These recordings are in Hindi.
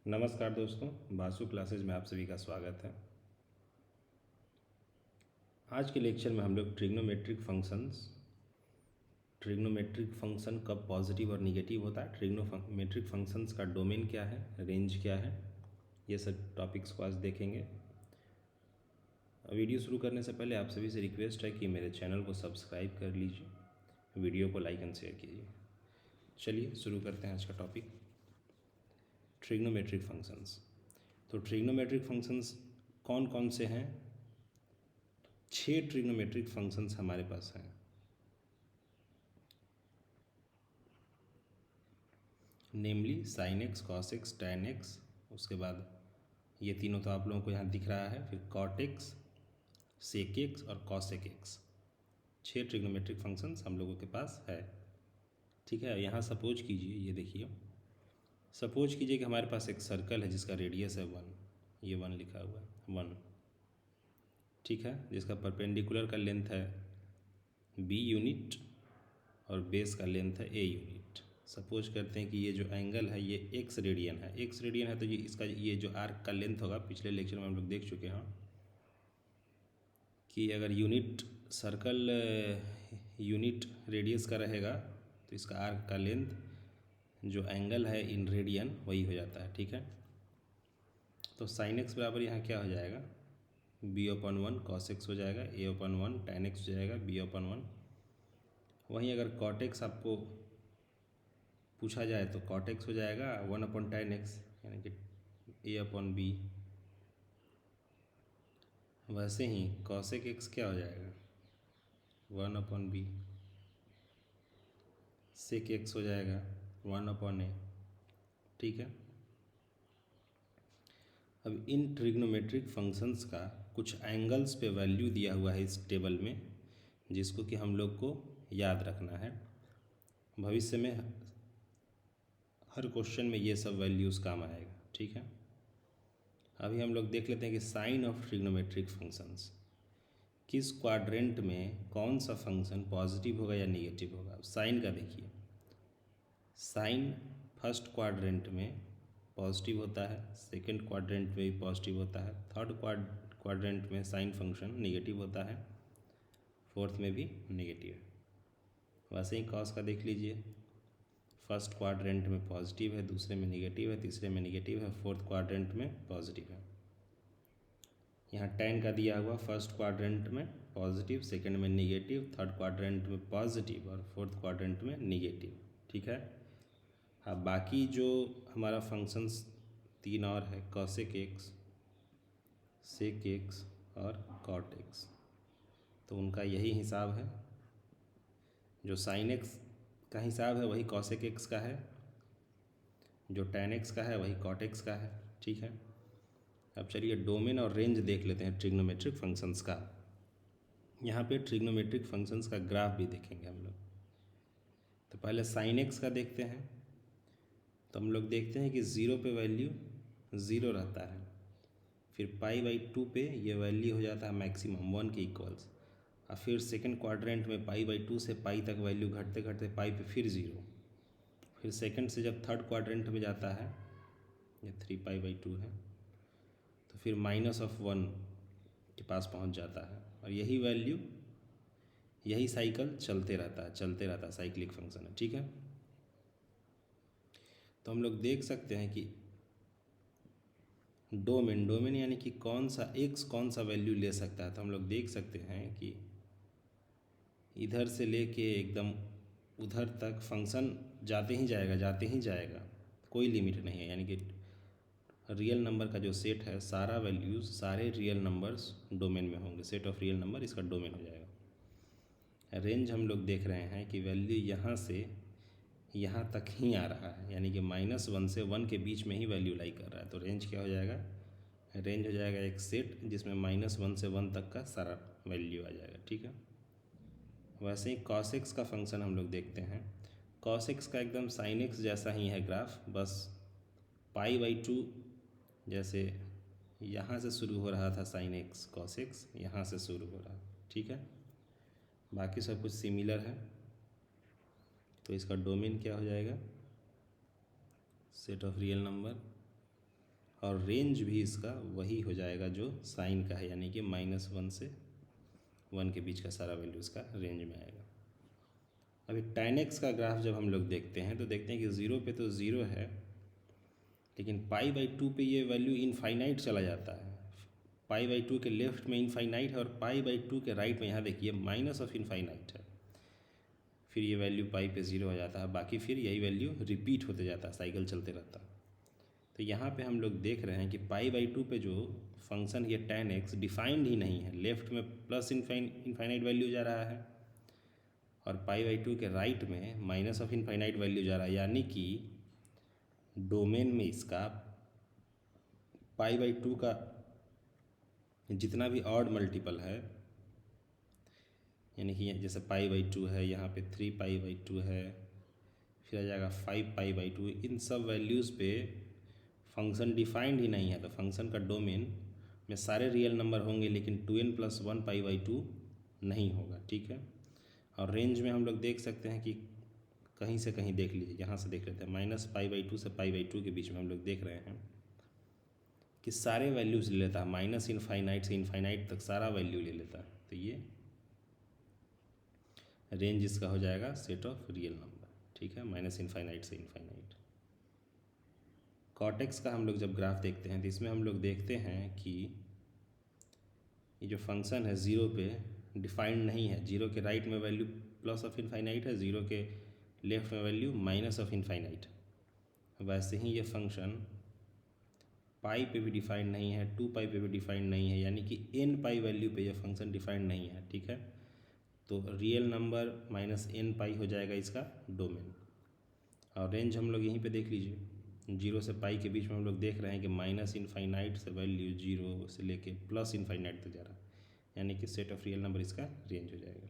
नमस्कार दोस्तों, बासु क्लासेज में आप सभी का स्वागत है। आज के लेक्चर में हम लोग ट्रिग्नोमेट्रिक फंक्शन कब पॉजिटिव और निगेटिव होता है, ट्रिग्नोमेट्रिक फंक्शंस का डोमेन क्या है, रेंज क्या है, ये सब टॉपिक्स को आज देखेंगे। वीडियो शुरू करने से पहले आप सभी से रिक्वेस्ट है कि मेरे चैनल को सब्सक्राइब कर लीजिए, वीडियो को लाइक एंड शेयर कीजिए। चलिए शुरू करते हैं आज का टॉपिक, ट्रिग्नोमेट्रिक फंक्शंस। तो ट्रिग्नोमेट्रिक फंक्शंस कौन कौन से हैं? 6 ट्रिग्नोमेट्रिक फंक्शंस हमारे पास हैं। Namely sine x, cos x, tan x, उसके बाद ये तीनों तो आप लोगों को यहाँ दिख रहा है, फिर कॉट एक्स, सेक एक्स और कॉसेक एक्स। 6 ट्रिग्नोमेट्रिक फंक्शंस हम लोगों के पास है। ठीक है, यहाँ सपोज कीजिए, ये देखिए, सपोज कीजिए कि हमारे पास एक सर्कल है जिसका रेडियस है 1, ये 1 लिखा हुआ है 1, ठीक है, जिसका परपेंडिकुलर का लेंथ है b यूनिट और बेस का लेंथ है a यूनिट। सपोज करते हैं कि ये जो एंगल है ये x रेडियन है, x रेडियन है तो ये इसका ये जो आर्क का लेंथ होगा, पिछले लेक्चर में हम लोग देख चुके हैं कि अगर यूनिट सर्कल यूनिट रेडियस का रहेगा तो इसका आर्क का लेंथ जो एंगल है इन रेडियन वही हो जाता है। ठीक है, तो साइन एक्स बराबर यहाँ क्या हो जाएगा, b/1 cos x हो जाएगा, a/1 tan x हो जाएगा, b/1। वहीं अगर cot x आपको पूछा जाए तो cot x हो जाएगा 1/tan x, यानी कि a/b। वैसे ही cosec x क्या हो जाएगा 1/b, sec x हो जाएगा 1/a। ठीक है, अब इन ट्रिग्नोमेट्रिक फंक्शंस का कुछ एंगल्स पे वैल्यू दिया हुआ है इस टेबल में, जिसको कि हम लोग को याद रखना है। भविष्य में हर क्वेश्चन में ये सब वैल्यूज़ काम आएगा। ठीक है, अभी हम लोग देख लेते हैं कि साइन ऑफ ट्रिग्नोमेट्रिक फंक्शंस, किस क्वाड्रेंट में कौन सा फंक्शन पॉजिटिव होगा या निगेटिव होगा। साइन का देखिए, साइन फर्स्ट क्वाड्रेंट में पॉजिटिव होता है, सेकंड क्वाड्रेंट में भी पॉजिटिव होता है, थर्ड क्वाड्रेंट में साइन फंक्शन निगेटिव होता है, फोर्थ में भी निगेटिव। वैसे ही कॉस का देख लीजिए, फर्स्ट क्वाड्रेंट में पॉजिटिव है, दूसरे में निगेटिव है, तीसरे में निगेटिव है, फोर्थ क्वाड्रेंट में पॉजिटिव है। यहाँ टैन का दिया हुआ फर्स्ट क्वाड्रेंट में पॉजिटिव, सेकंड में निगेटिव, थर्ड क्वाड्रेंट में पॉजिटिव और फोर्थ क्वाड्रेंट में निगेटिव। ठीक है, हाँ, बाकी जो हमारा फंक्शंस 3 और है, कॉसेक एक्स, सेक एक्स और कॉट एक्स, तो उनका यही हिसाब है। जो साइन एक्स का हिसाब है वही कॉसेक एक्स का है, जो टैन एक्स का है वही कॉट एक्स का है। ठीक है, अब चलिए डोमेन और रेंज देख लेते हैं ट्रिग्नोमेट्रिक फंक्शंस का। यहाँ पे ट्रिग्नोमेट्रिक फंक्शंस का ग्राफ भी देखेंगे हम लोग। तो पहले साइन एक्स का देखते हैं, तो हम लोग देखते हैं कि 0 पे वैल्यू 0 रहता है, फिर π/2 पे ये वैल्यू हो जाता है मैक्सिमम 1 के इक्वल्स, और फिर सेकंड क्वाड्रेंट में π/2 से पाई तक वैल्यू घटते घटते पाई पे फिर 0, फिर सेकंड से जब थर्ड क्वाड्रेंट में जाता है, ये 3π/2 है, तो फिर -1 के पास पहुंच जाता है, और यही वैल्यू यही साइकिल चलते रहता है, साइक्लिक फंक्शन है। ठीक है, तो हम लोग देख सकते हैं कि डोमेन यानी कि कौन सा वैल्यू ले सकता है, तो हम लोग देख सकते हैं कि इधर से लेके एकदम उधर तक फंक्शन जाते ही जाएगा, कोई लिमिट नहीं है। यानी कि रियल नंबर का जो सेट है, सारा वैल्यूज़ सारे रियल नंबर्स डोमेन में होंगे, सेट ऑफ रियल नंबर इसका डोमेन हो जाएगा। रेंज हम लोग देख रहे हैं कि वैल्यू यहाँ से यहाँ तक ही आ रहा है, यानी कि -1 से 1 के बीच में ही वैल्यू लाई कर रहा है, तो रेंज क्या हो जाएगा, रेंज हो जाएगा एक सेट जिसमें -1 से 1 तक का सारा वैल्यू आ जाएगा। ठीक है, वैसे ही cos x का फंक्शन हम लोग देखते हैं। cos x का एकदम sin x जैसा ही है ग्राफ, बस π/2 जैसे यहाँ से शुरू हो रहा था sin x, cos x यहाँ से शुरू हो रहा। ठीक है, बाकी सब कुछ सिमिलर है, तो इसका डोमेन क्या हो जाएगा, सेट ऑफ रियल नंबर और रेंज भी इसका वही हो जाएगा जो साइन का है, यानी कि -1 से 1 के बीच का सारा वैल्यू इसका रेंज में आएगा। अभी tan x का ग्राफ जब हम लोग देखते हैं तो देखते हैं कि 0 पे तो 0 है, लेकिन π/2 पे ये वैल्यू इनफाइनाइट चला जाता है। π/2 के लेफ्ट में इनफाइनाइट है और π/2 के राइट में यहाँ देखिए माइनस ऑफ इनफाइनाइट है। फिर ये वैल्यू पाई पे 0 हो जाता है, बाकी फिर यही वैल्यू रिपीट होते जाता है, साइकिल चलते रहता है। तो यहाँ पे हम लोग देख रहे हैं कि π/2 पे जो फंक्शन ये tan x डिफाइंड ही नहीं है, लेफ्ट में प्लस इनफाइनाइट वैल्यू जा रहा है और π/2 के राइट में माइनस ऑफ इनफाइनाइट वैल्यू जा रहा है, यानी कि डोमेन में इसका π/2 का जितना भी ऑड मल्टीपल है, यानी कि जैसे π/2 है, यहाँ पे 3π/2 है, फिर आ जाएगा 5π/2, इन सब वैल्यूज़ पे फंक्शन डिफाइंड ही नहीं है। तो फंक्शन का डोमेन में सारे रियल नंबर होंगे लेकिन 2n+1 π/2 नहीं होगा, ठीक है। और रेंज में हम लोग देख सकते हैं कि कहीं से कहीं देख लीजिए, यहाँ से देख लेते हैं -π/2 से π/2 के बीच में हम लोग देख रहे हैं कि सारे वैल्यूज़ ले लेता है, माइनस इनफाइनाइट से इनफाइनाइट तक सारा वैल्यू ले लेता है। तो ये रेंज इसका हो जाएगा सेट ऑफ रियल नंबर, ठीक है, माइनस इनफाइनाइट से इनफाइनाइट। cot x का हम लोग जब ग्राफ देखते हैं तो इसमें हम लोग देखते हैं कि ये जो फंक्शन है 0 पे डिफाइंड नहीं है। 0 के राइट में वैल्यू प्लस ऑफ इनफाइनाइट है, 0 के लेफ्ट में वैल्यू माइनस ऑफ इनफाइनाइट। वैसे ही ये फंक्शन पाई पे भी डिफाइंड नहीं है, 2π पे भी डिफाइंड नहीं है, यानी कि n π वैल्यू पे ये फंक्शन डिफाइंड नहीं है, ठीक है। तो रियल नंबर -n π हो जाएगा इसका डोमेन। और रेंज हम लोग यहीं पे देख लीजिए, 0 से पाई के बीच में हम लोग देख रहे हैं कि माइनस इनफाइनाइट से वैल्यू 0 से लेके प्लस इनफाइनाइट तक जा रहा है, यानी कि सेट ऑफ रियल नंबर इसका रेंज हो जाएगा।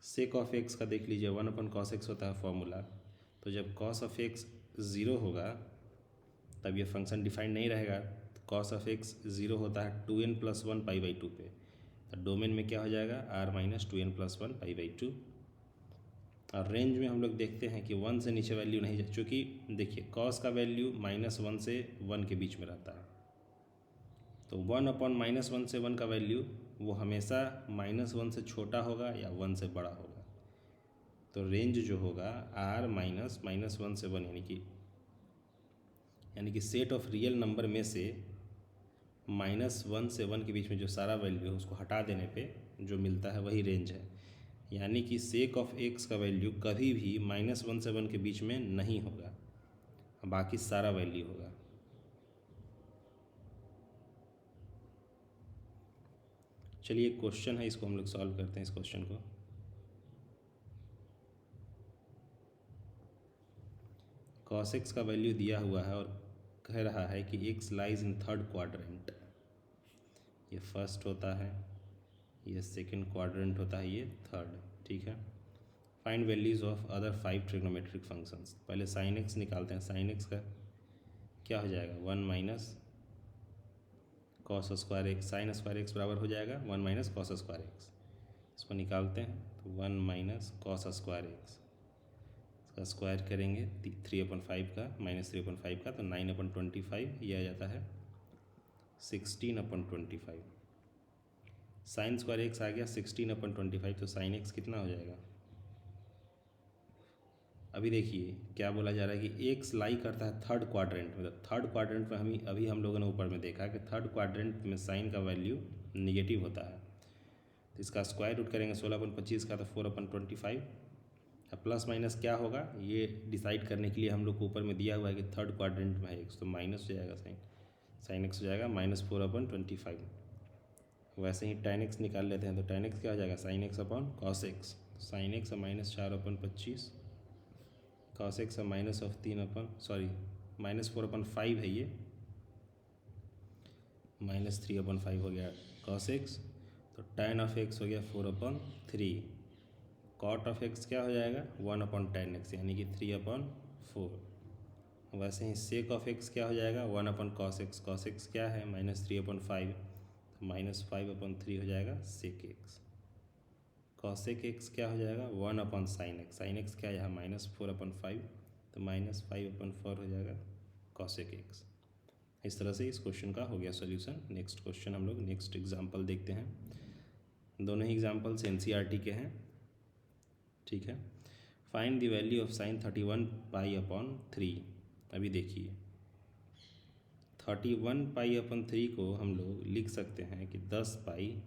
सेक ऑफ एक्स का देख लीजिए, 1/cos x होता है फॉर्मूला। तो जब cos ऑफ x 0 होगा तब ये फंक्शन डिफाइंड नहीं रहेगा। cos ऑफ x 0 होता है 2n+1 π/2 पे, तो डोमेन में क्या हो जाएगा r-2n+1 π/2। और रेंज में हम लोग देखते हैं कि 1 से नीचे वैल्यू नहीं जा, चूँकि देखिए cos का वैल्यू -1 से 1 के बीच में रहता है, तो 1/-1 से 1 का वैल्यू वो हमेशा -1 से छोटा होगा या 1 से बड़ा होगा। तो रेंज जो होगा r-1 से 1, यानी कि सेट ऑफ रियल नंबर में से -1 से 1 के बीच में जो सारा वैल्यू है उसको हटा देने पे जो मिलता है वही रेंज है। यानी कि सेक ऑफ एक्स का वैल्यू कभी भी -1 से 1 के बीच में नहीं होगा, बाकी सारा वैल्यू होगा। चलिए एक क्वेश्चन है, इसको हम लोग सॉल्व करते हैं। इस क्वेश्चन को cos x का वैल्यू दिया हुआ है और कह रहा है कि x lies in third quadrant. ये फर्स्ट होता है, ये सेकंड क्वाड्रेंट होता है, ये थर्ड, ठीक है। Find values of other 5 trigonometric functions. पहले sin x निकालते हैं। sin x का क्या हो जाएगा 1 - cos square x, sin square x बराबर हो जाएगा 1 - cos स्क्वायर x। इसको निकालते हैं तो 1 - cos स्क्वायर x, इसका स्क्वायर करेंगे 3/5 का -3/5 का, तो 9/25, ये आ जाता है 16/25। साइन स्क्वायर x आ गया 16/25, तो sin x कितना हो जाएगा। अभी देखिए क्या बोला जा रहा है कि x लाई करता है थर्ड क्वाड्रेंट में। थर्ड क्वाड्रेंट में अभी हम लोगों ने ऊपर में देखा कि थर्ड क्वाड्रेंट में साइन का वैल्यू निगेटिव होता है। तो इसका स्क्वायर रूट करेंगे 16/25 का, तो 4/25। अब प्लस माइनस क्या होगा ये डिसाइड करने के लिए हम लोग को ऊपर में दिया हुआ है कि थर्ड क्वाड्रेंट में है x, तो माइनस हो जाएगा साइन x हो जाएगा -4/25। वैसे ही tan x निकाल लेते हैं, तो tan x क्या हो जाएगा sin x/cos x। sin x -4/25, cos x -4/5 है, ये -3/5 हो गया cos x। तो tan ऑफ x हो गया 4/3। cot ऑफ x क्या हो जाएगा 1/tan x, यानी कि 3/4। वैसे ही sec ऑफ x क्या हो जाएगा 1/cos x। cos x क्या है -3/5, तो -5/3 हो जाएगा sec x। cosec x क्या हो जाएगा 1/sin x। sin x क्या है यहाँ -4/5, तो -5/4 हो जाएगा cosec x। इस तरह से इस क्वेश्चन का हो गया सॉल्यूशन। नेक्स्ट क्वेश्चन हम लोग नेक्स्ट एग्जांपल देखते हैं। दोनों ही एग्जांपल्स एनसीईआरटी के हैं, ठीक है। Find the value of sine 31 pi upon 3। अभी देखिए 31 पाई अपॉन 3 को हम लोग लिख सकते हैं कि 10 पाई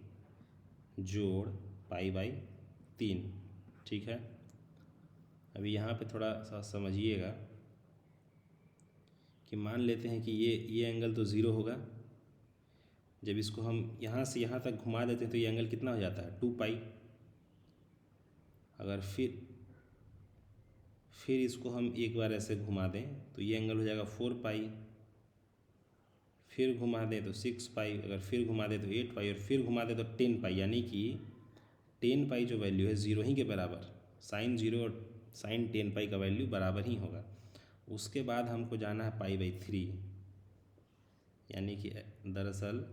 जोड़ पाई बाई 3, ठीक है। अभी यहाँ पे थोड़ा सा समझिएगा कि मान लेते हैं कि ये एंगल तो ज़ीरो होगा। जब इसको हम यहाँ से यहाँ तक घुमा देते हैं तो ये एंगल कितना हो जाता है 2 पाई। अगर फिर इसको हम एक बार ऐसे घुमा दें तो ये एंगल हो जाएगा 4 पाई। फिर घुमा दें तो 6 पाई, अगर फिर घुमा दें तो 8 पाई, और फिर घुमा दें तो 10 पाई। यानी कि 10 पाई जो वैल्यू है ज़ीरो ही के बराबर, साइन ज़ीरो और साइन 10 पाई का वैल्यू बराबर ही होगा। उसके बाद हमको जाना है पाई बाई 3, यानी कि दरअसल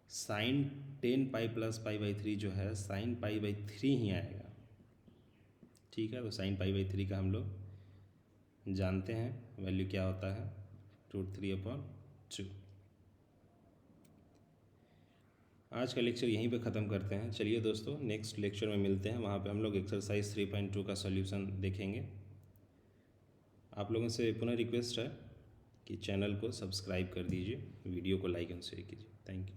sine 10 pi plus pi by 3 जो है साइन पाई बाई 3 ही आएगा, ठीक है। तो साइन पाई बाई 3 का हम लोग जानते हैं वैल्यू क्या होता है, √3/2। आज का लेक्चर यहीं पे ख़त्म करते हैं। चलिए दोस्तों, नेक्स्ट लेक्चर में मिलते हैं, वहाँ पे हम लोग एक्सरसाइज 3.2 का सॉल्यूशन देखेंगे। आप लोगों से पुनः रिक्वेस्ट है कि चैनल को सब्सक्राइब कर दीजिए, वीडियो को लाइक एंड शेयर कीजिए। Thank you.